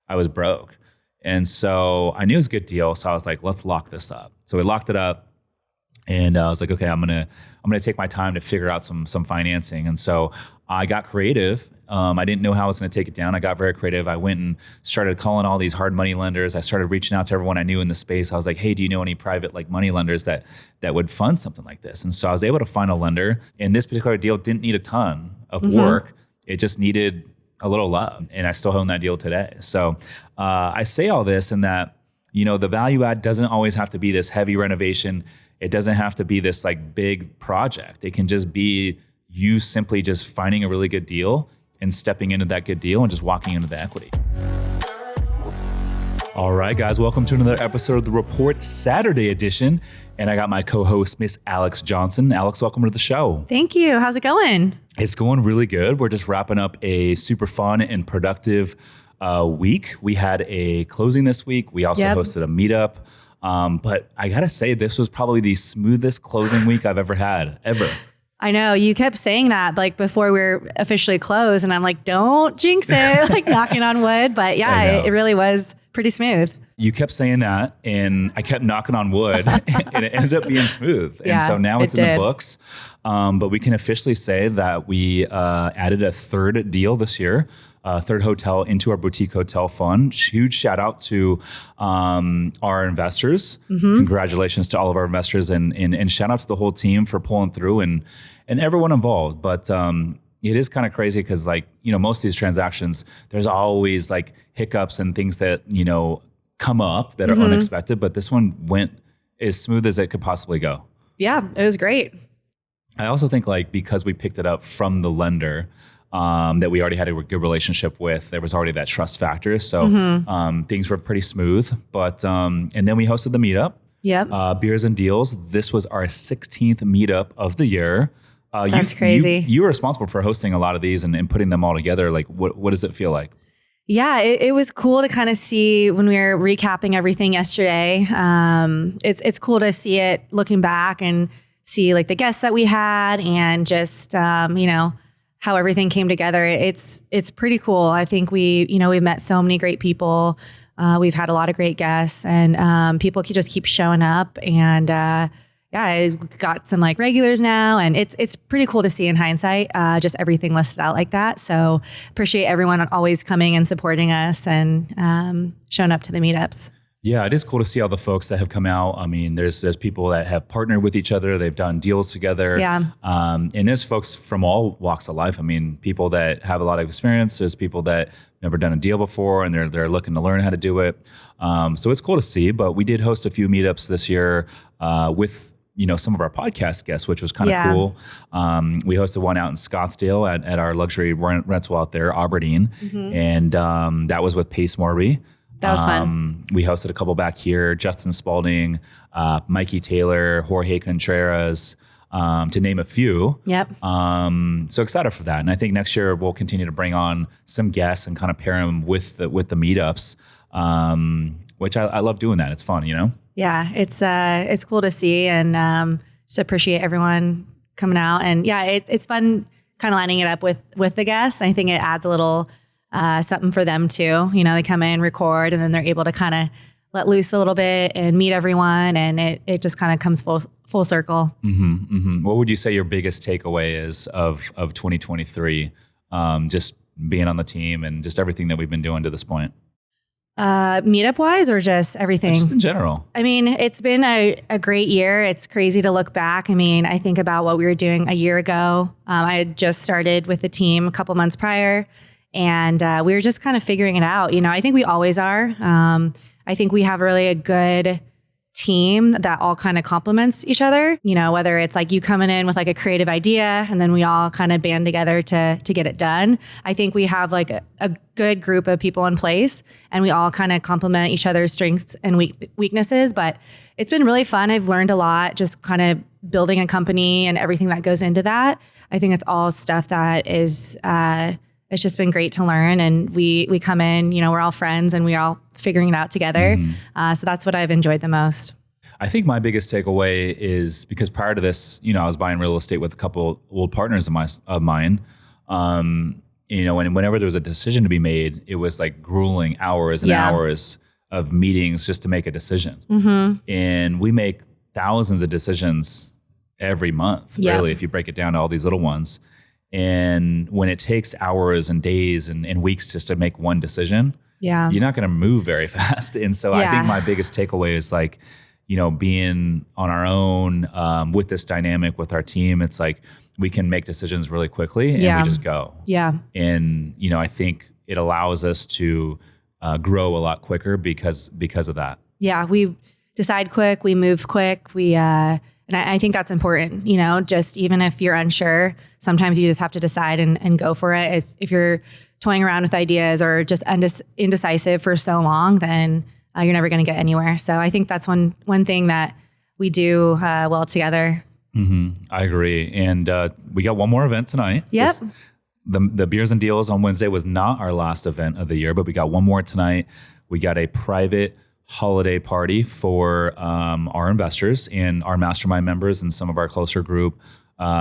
I was broke. And so I knew it was a good deal. So I was like, let's lock this up. So we locked it up. And I was like, okay, I'm gonna take my time to figure out some financing. And so I got creative. I didn't know how I was gonna take it down. I got very creative. I went and started calling all these hard money lenders. I started reaching out to everyone I knew in the space. I was like, hey, do you know any private like money lenders that would fund something like this? And so I was able to find a lender. And this particular deal didn't need a ton of work. It just needed a little love. And I still own that deal today. So I say all this in that, the value add doesn't always have to be this heavy renovation. It doesn't have to be this like big project. It can just be you simply just finding a really good deal and stepping into that good deal and just walking into the equity. All right, guys, welcome to another episode of The Report Saturday edition. And I got my co-host, Miss Alex Johnson. Alex, welcome to the show. Thank you. How's it going? It's going really good. We're just wrapping up a super fun and productive week. We had a closing this week. We also hosted a meetup. But I gotta say, this was probably the smoothest closing week I've ever had, ever. I know you kept saying that like before we were officially closed, and I'm like, don't jinx it, like knocking on wood. But yeah, it really was pretty smooth. You kept saying that, and I kept knocking on wood, and it ended up being smooth. And so now it's in the books. But we can officially say that we added a third deal this year. Third hotel into our boutique hotel fund. Huge shout out to our investors. Congratulations to all of our investors and shout out to the whole team for pulling through and everyone involved. But it is kind of crazy because most of these transactions, there's always like hiccups and things that, come up that are unexpected. But this one went as smooth as it could possibly go. Yeah, it was great. I also think because we picked it up from the lender, that we already had a good relationship with. There was already that trust factor. So things were pretty smooth. But and then we hosted the meetup. Yep. Beers and Deals. This was our 16th meetup of the year. That's crazy. You were responsible for hosting a lot of these and putting them all together. What does it feel like? Yeah, it was cool to kind of see when we were recapping everything yesterday. It's cool to see it looking back and see the guests that we had and just, how everything came together. It's pretty cool. I think we've met so many great people. We've had a lot of great guests and people just keep showing up and I got some regulars now and it's pretty cool to see in hindsight, just everything listed out like that. So appreciate everyone always coming and supporting us and showing up to the meetups. Yeah, it is cool to see all the folks that have come out. I mean, there's people that have partnered with each other. They've done deals together. Yeah. And there's folks from all walks of life. I mean, people that have a lot of experience. There's people that never done a deal before and they're looking to learn how to do it. So it's cool to see. But we did host a few meetups this year with some of our podcast guests, which was kind of cool. We hosted one out in Scottsdale at our luxury rental out there, Aberdeen. And that was with Pace Morby. That was fun. We hosted a couple back here, Justin Spalding, Mikey Taylor, Jorge Contreras, to name a few. Yep. So excited for that. And I think next year we'll continue to bring on some guests and kind of pair them with the meetups, which I love doing that. It's fun, Yeah, it's cool to see and just appreciate everyone coming out. And yeah, it's fun kind of lining it up with the guests. I think it adds a little something for them too. They come in, record, and then they're able to kind of let loose a little bit and meet everyone. And it just kind of comes full circle. What would you say your biggest takeaway is of 2023? Just being on the team and just everything that we've been doing to this point. Meetup wise or just everything? Just in general. I mean, it's been a great year. It's crazy to look back. I mean, I think about what we were doing a year ago. I had just started with the team a couple months prior. And we were just kind of figuring it out. I think we always are. I think we have really a good team that all kind of complements each other. Whether it's you coming in with a creative idea and then we all kind of band together to get it done. I think we have a good group of people in place and we all kind of complement each other's strengths and weaknesses. But it's been really fun. I've learned a lot just kind of building a company and everything that goes into that. I think it's all stuff that is... it's just been great to learn. And we come in, we're all friends and we're all figuring it out together. So that's what I've enjoyed the most. I think my biggest takeaway is because prior to this, I was buying real estate with a couple old partners of mine. and whenever there was a decision to be made, it was like grueling hours and hours of meetings just to make a decision. And we make thousands of decisions every month, really, if you break it down to all these little ones. And when it takes hours and days and weeks just to make one decision, you're not going to move very fast. And so I think my biggest takeaway is like, being on our own with this dynamic with our team, it's like we can make decisions really quickly and we just go. And, I think it allows us to grow a lot quicker because of that. Yeah, we decide quick, we move quick, and I think that's important, just even if you're unsure, sometimes you just have to decide and go for it. If you're toying around with ideas or just indecisive for so long, then you're never going to get anywhere. So I think that's one thing that we do well together. I agree. And we got one more event tonight. Yep. The Beers and Deals on Wednesday was not our last event of the year, but we got one more tonight. We got a private holiday party for our investors and our mastermind members and some of our closer group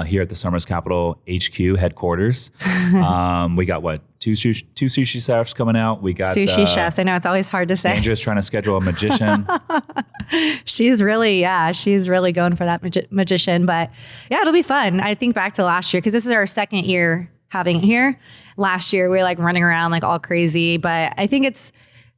here at the Summers Capital HQ headquarters. We got two sushi chefs coming out. We got sushi chefs. I know it's always hard to say. Andrew's trying to schedule a magician. She's really going for that magician. But yeah, it'll be fun. I think back to last year because this is our second year having it here. Last year we were like running around like all crazy, but I think it's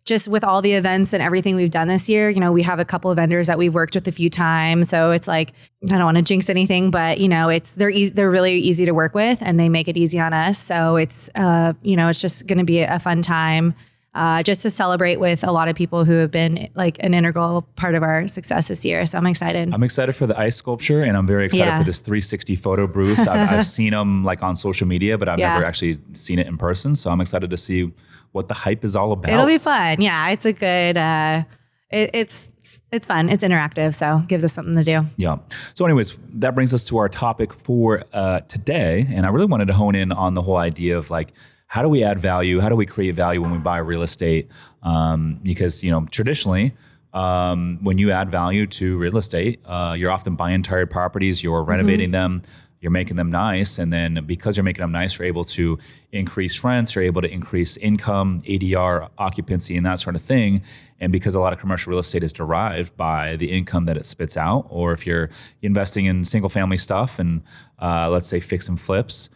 just with all the events and everything we've done this year, we have a couple of vendors that we've worked with a few times. So it's like, I don't want to jinx anything, but they're really easy to work with and they make it easy on us. So it's, it's just going to be a fun time just to celebrate with a lot of people who have been like an integral part of our success this year. So I'm excited. I'm excited for the ice sculpture and I'm very excited for this 360 photo booth. I've seen them like on social media, but I've never actually seen it in person. So I'm excited to see what the hype is all about. It'll be fun. Yeah, it's a good, it's fun. It's interactive. So gives us something to do. Yeah. So anyways, that brings us to our topic for today. And I really wanted to hone in on the whole idea of like, how do we add value? How do we create value when we buy real estate? Because, traditionally, when you add value to real estate, you're often buying tired properties, you're renovating them, you're making them nice. And then because you're making them nice, you're able to increase rents, you're able to increase income, ADR, occupancy, and that sort of thing. And because a lot of commercial real estate is derived by the income that it spits out, or if you're investing in single family stuff and let's say fix and flips,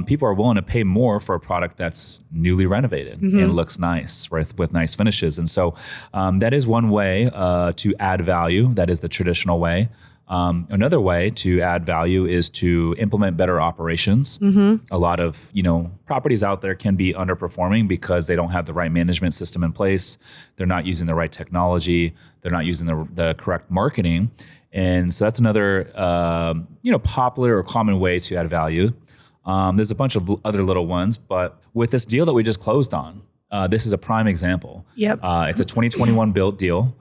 people are willing to pay more for a product that's newly renovated and looks nice, right, with nice finishes. And so that is one way to add value. That is the traditional way. Another way to add value is to implement better operations. A lot of, properties out there can be underperforming because they don't have the right management system in place. They're not using the right technology. They're not using the correct marketing. And so that's another, popular or common way to add value. There's a bunch of other little ones, but with this deal that we just closed on, this is a prime example. Yep. It's a 2021 built deal.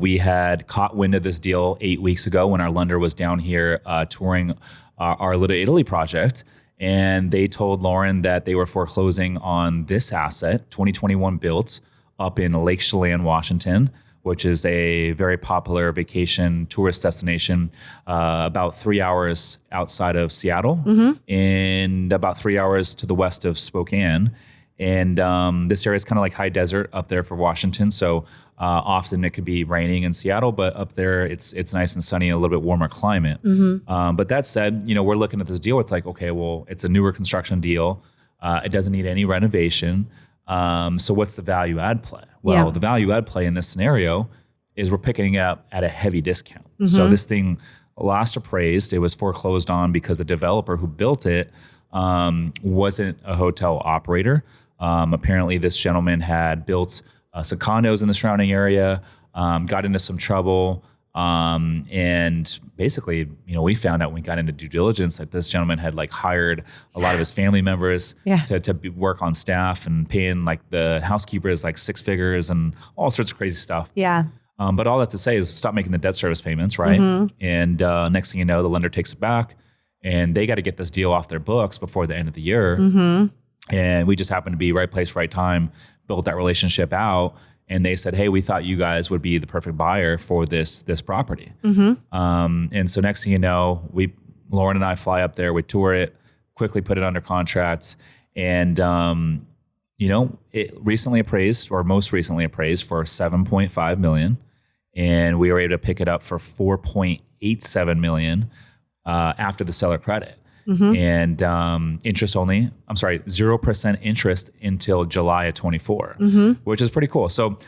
We had caught wind of this deal 8 weeks ago when our lender was down here touring our Little Italy project. And they told Lauren that they were foreclosing on this asset, 2021 built, up in Lake Chelan, Washington, which is a very popular vacation tourist destination, about 3 hours outside of Seattle and about 3 hours to the west of Spokane. And this area is kind of like high desert up there for Washington. So often it could be raining in Seattle, but up there it's nice and sunny, a little bit warmer climate. But that said, we're looking at this deal. It's like, okay, well, it's a newer construction deal. It doesn't need any renovation. So what's the value add play? Well, the value add play in this scenario is we're picking it up at a heavy discount. So this thing last appraised, it was foreclosed on because the developer who built it wasn't a hotel operator. Apparently this gentleman had built some condos in the surrounding area, got into some trouble. And basically, we found out when we got into due diligence that this gentleman had like hired a lot of his family members to work on staff and paying like the housekeepers like six figures and all sorts of crazy stuff. Yeah. But all that to say is stop making the debt service payments, right? And next thing you know, the lender takes it back and they got to get this deal off their books before the end of the year. And we just happened to be right place, right time, built that relationship out. And they said, hey, we thought you guys would be the perfect buyer for this property. And so next thing you know, Lauren and I fly up there, we tour it, quickly put it under contract. And, it recently appraised, or most recently appraised, for $7.5 million. And we were able to pick it up for $4.87 million after the seller credit. And interest only, 0% interest until July of 24, which is pretty cool. So,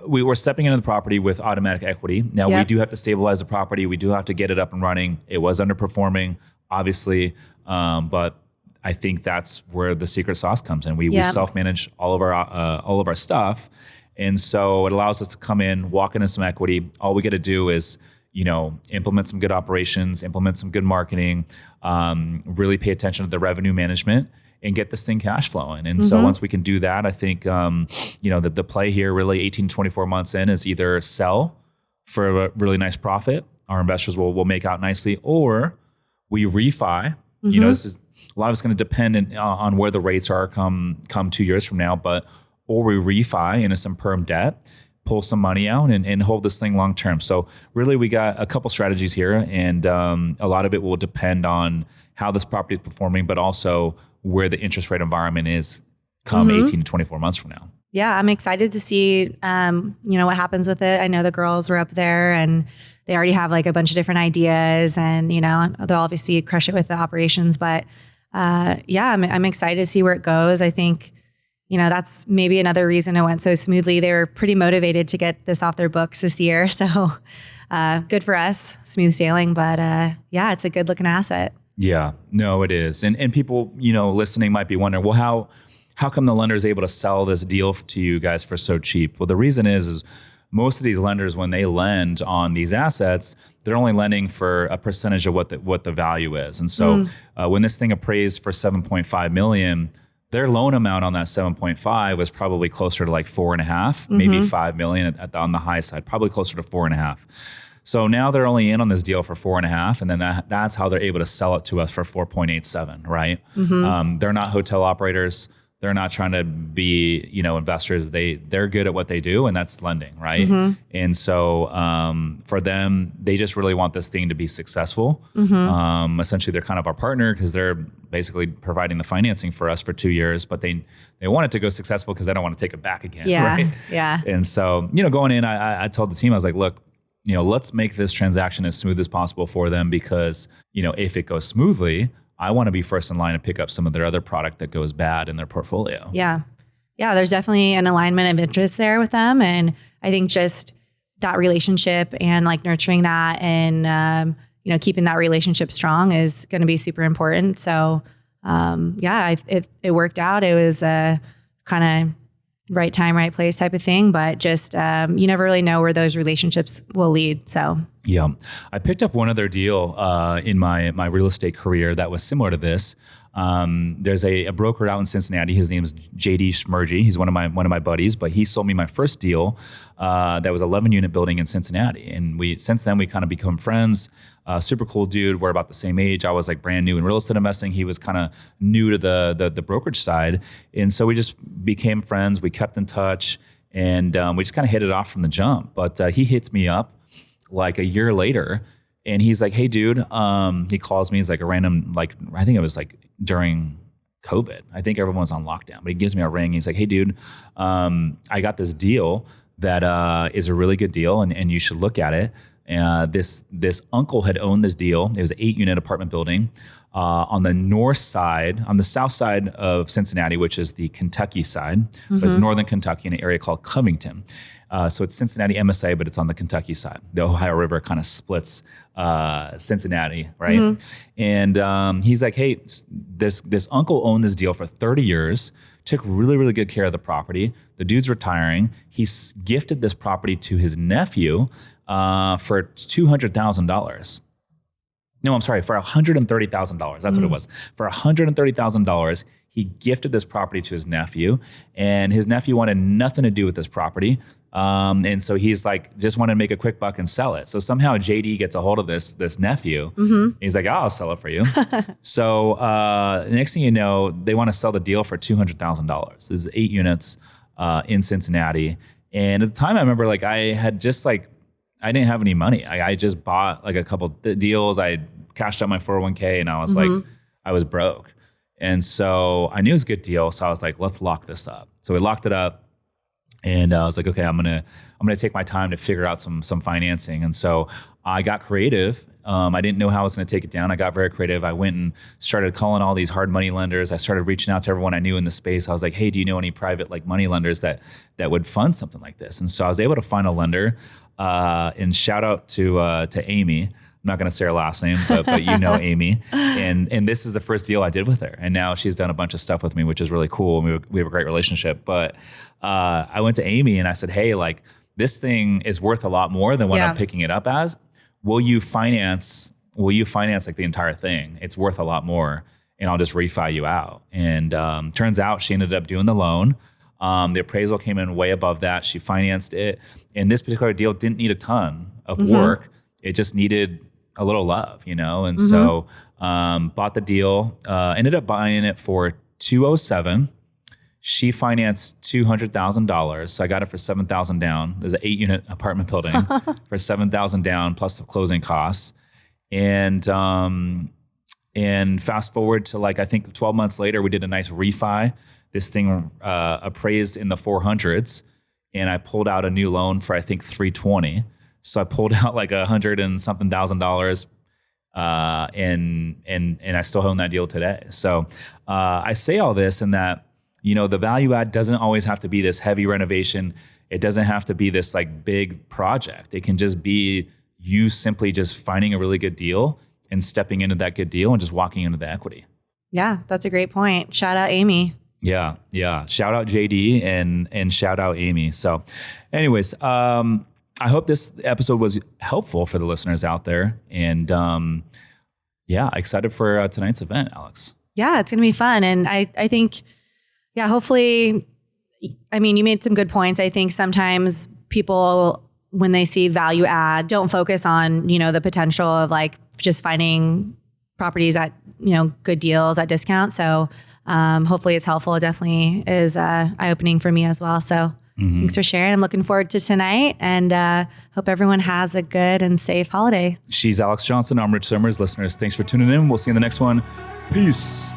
we were stepping into the property with automatic equity. Now we do have to stabilize the property. We do have to get it up and running. It was underperforming, obviously. But I think that's where the secret sauce comes in. We self-manage all of our stuff. And so it allows us to come in, walk into some equity. All we got to do is, implement some good operations, implement some good marketing, really pay attention to the revenue management, and get this thing cash flowing. And so once we can do that, I think, the play here really 18, 24 months in is either sell for a really nice profit. Our investors will make out nicely, or we refi. This is a lot of it's going to depend on where the rates are come 2 years from now, or we refi into some perm debt, pull some money out and hold this thing long term. So really we got a couple strategies here, and a lot of it will depend on how this property is performing, but also where the interest rate environment is come 18 to 24 months from now. Yeah, I'm excited to see, what happens with it. I know the girls were up there and they already have like a bunch of different ideas, and, they'll obviously crush it with the operations, but I'm excited to see where it goes. I think, that's maybe another reason it went so smoothly. They were pretty motivated to get this off their books this year. So good for us, smooth sailing, but it's a good looking asset. Yeah, no, it is. And people, listening might be wondering, well, how come the lender is able to sell this deal to you guys for so cheap? Well, the reason is most of these lenders, when they lend on these assets, they're only lending for a percentage of what the value is. And so when this thing appraised for $7.5 million, their loan amount on that 7.5 was probably closer to like 4.5, maybe $5 million on the high side, probably closer to 4.5. So now they're only in on this deal for 4.5, and then that's how they're able to sell it to us for 4.87, right? They're not hotel operators. They're not trying to be, investors. They're good at what they do, and that's lending, right? And so for them, they just really want this thing to be successful. Essentially, they're kind of our partner because they're basically providing the financing for us for 2 years, but they want it to go successful because they don't want to take it back again, right? Yeah. And so, going in, I told the team, I was like, look, let's make this transaction as smooth as possible for them because, if it goes smoothly, I want to be first in line to pick up some of their other product that goes bad in their portfolio. Yeah. Yeah. There's definitely an alignment of interest there with them. And I think just that relationship and like nurturing that and, keeping that relationship strong is going to be super important. So, it worked out. It was a kind of right time, right place type of thing, but just, you never really know where those relationships will lead. So. Yeah. I picked up one other deal in my real estate career that was similar to this. There's a broker out in Cincinnati. His name is JD Schmergy. He's one of my buddies, but he sold me my first deal that was 11 unit building in Cincinnati. And since then we kind of become friends. Super cool dude. We're about the same age. I was like brand new in real estate investing. He was kind of new to the brokerage side. And so we just became friends. We kept in touch, and we just kind of hit it off from the jump. But he hits me up like a year later, and he's like, "Hey, dude," he calls me. He's like a random, like, I think it was like during COVID. I think everyone was on lockdown, but he gives me a ring. He's like, "Hey, dude, I got this deal that is a really good deal, and you should look at it." This uncle had owned this deal. It was an 8-unit apartment building on the north side, on the south side of Cincinnati, which is the Kentucky side. But it's northern Kentucky in an area called Covington. So it's Cincinnati MSA, but it's on the Kentucky side. The Ohio River kind of splits Cincinnati, right? And he's like, "Hey, this uncle owned this deal for 30 years, took really, really good care of the property. The dude's retiring. He's gifted this property to his nephew for $200,000. No, I'm sorry, for $130,000. That's what it was. For $130,000, he gifted this property to his nephew, and his nephew wanted nothing to do with this property. And so he's like, just wanted to make a quick buck and sell it. So somehow JD gets a hold of this nephew. He's like, "I'll sell it for you." So next thing you know, they want to sell the deal for $200,000. This is 8 units in Cincinnati. And at the time, I remember like I had just like, I didn't have any money. I just bought like a couple deals. I cashed out my 401k, and I was like, I was broke. And so I knew it was a good deal. So I was like, let's lock this up. So we locked it up. And I was like, okay, I'm gonna take my time to figure out some financing. And so I got creative. I didn't know how I was gonna take it down. I got very creative. I went and started calling all these hard money lenders. I started reaching out to everyone I knew in the space. I was like, hey, do you know any private like money lenders that would fund something like this? And so I was able to find a lender. And shout out to Amy. I'm not going to say her last name, but you know Amy. And this is the first deal I did with her. And now she's done a bunch of stuff with me, which is really cool. And we have a great relationship. But I went to Amy and I said, hey, like this thing is worth a lot more than what I'm picking it up as. Will you finance like the entire thing? It's worth a lot more. And I'll just refi you out. And turns out she ended up doing the loan. The appraisal came in way above that. She financed it. And this particular deal didn't need a ton of work. It just needed a little love, you know? And so bought the deal, ended up buying it for $207,000. She financed $200,000. So I got it for $7,000 down. There's an 8-unit apartment building for $7,000 down plus the closing costs. And fast forward to like, I think 12 months later, we did a nice refi. This thing appraised in the 400s, and I pulled out a new loan for I think $320,000. So I pulled out like $100 and something thousand, and I still own that deal today. So I say all this in that, you know, the value add doesn't always have to be this heavy renovation. It doesn't have to be this like big project. It can just be you simply just finding a really good deal and stepping into that good deal and just walking into the equity. Yeah, that's a great point. Shout out Amy. Yeah. Shout out JD and shout out Amy. So anyways, I hope this episode was helpful for the listeners out there. And excited for tonight's event, Alex. Yeah, it's going to be fun. And I think, hopefully, I mean, you made some good points. I think sometimes people, when they see value add, don't focus on, you know, the potential of like just finding properties at, you know, good deals at discount. So hopefully it's helpful. It definitely is eye-opening for me as well. So thanks for sharing. I'm looking forward to tonight and hope everyone has a good and safe holiday. She's Alex Johnson. I'm Rich Summers. Listeners, thanks for tuning in. We'll see you in the next one. Peace.